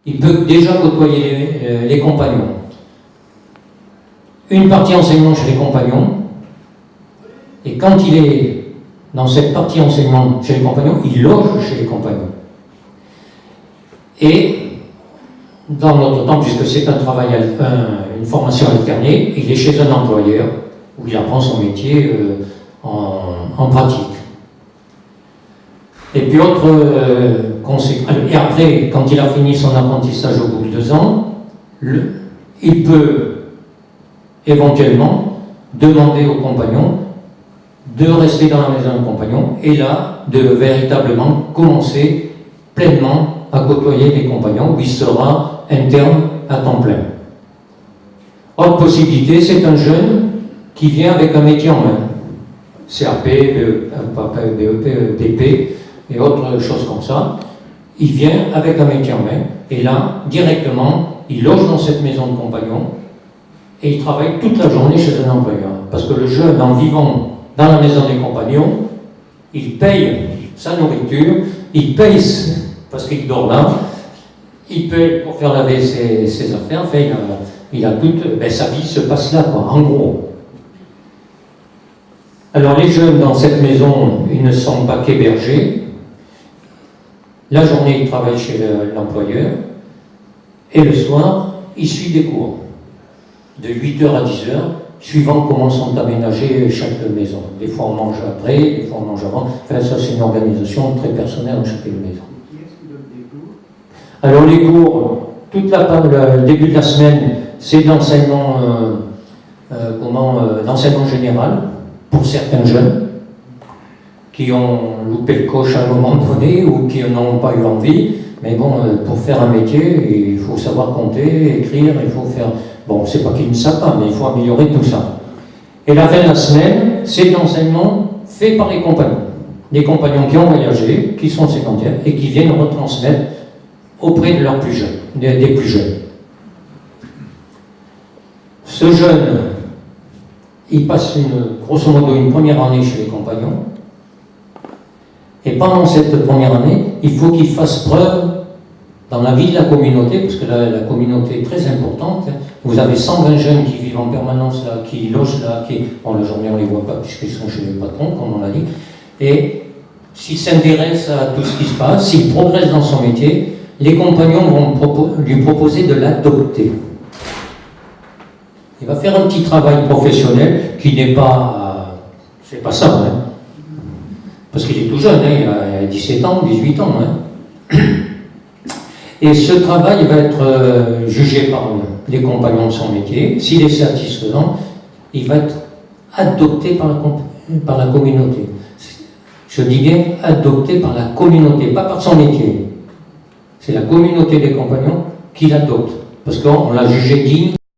il peut déjà côtoyer les compagnons. Une partie enseignement chez les compagnons, et quand il est dans cette partie enseignement chez les compagnons, il loge chez les compagnons. Et dans notre temps, puisque c'est un travail, une formation alternée, il est chez un employeur où il apprend son métier en pratique. Et puis autre conséquence. Et après, quand il a fini son apprentissage au bout de 2 ans, il peut éventuellement demander aux compagnons de rester dans la maison de compagnons et là, de véritablement commencer pleinement à côtoyer les compagnons où il sera interne à temps plein. Autre possibilité, c'est un jeune qui vient avec un métier en main. CAP, BEP, BP et autres choses comme ça. Il vient avec un métier en main et là, directement, il loge dans cette maison de compagnons et il travaille toute la journée chez un employeur. Parce que le jeune, en vivant dans la maison des compagnons, il paye sa nourriture, il paye, parce qu'il dort là, il paye pour faire laver ses affaires, enfin, il a toute, sa vie se passe là, quoi, en gros. Alors les jeunes dans cette maison, ils ne sont pas qu'hébergés. La journée, ils travaillent chez l'employeur, et le soir, ils suivent des cours, de 8h à 10h, suivant comment sont aménagées chaque maison. Des fois on mange après, des fois on mange avant. Enfin, ça c'est une organisation très personnelle dans chaque maison. Qui est-ce qui donne des cours? Alors les cours, le début de la semaine, c'est d'enseignement d'enseignement général pour certains jeunes qui ont loupé le coche à un moment donné ou qui n'ont pas eu envie. Mais bon, pour faire un métier, il faut savoir compter, écrire, il faut faire... Bon, c'est pas qu'ils ne savent pas, mais il faut améliorer tout ça. Et la fin de la semaine, c'est l'enseignement fait par les compagnons. Les compagnons qui ont voyagé, qui sont sédentaires et qui viennent retransmettre auprès de leurs plus jeunes, des plus jeunes. Ce jeune, il passe grosso modo une première année chez les compagnons. Et pendant cette première année, il faut qu'il fasse preuve dans la vie de la communauté, parce que la communauté est très importante. Vous avez 120 jeunes qui vivent en permanence là, qui logent là, bon, la journée on ne les voit pas puisqu'ils sont chez les patrons, comme on l'a dit. Et s'il s'intéresse à tout ce qui se passe, s'il progresse dans son métier, les compagnons vont lui proposer de l'adopter. Il va faire un petit travail professionnel qui n'est pas... c'est pas ça, hein. Parce qu'il est tout jeune, hein, il a 17 ans, 18 ans. Hein. Et ce travail va être jugé par les compagnons de son métier. S'il est satisfaisant, il va être adopté par la communauté. Je dis bien adopté par la communauté, pas par son métier. C'est la communauté des compagnons qui l'adopte. Parce qu'on l'a jugé digne.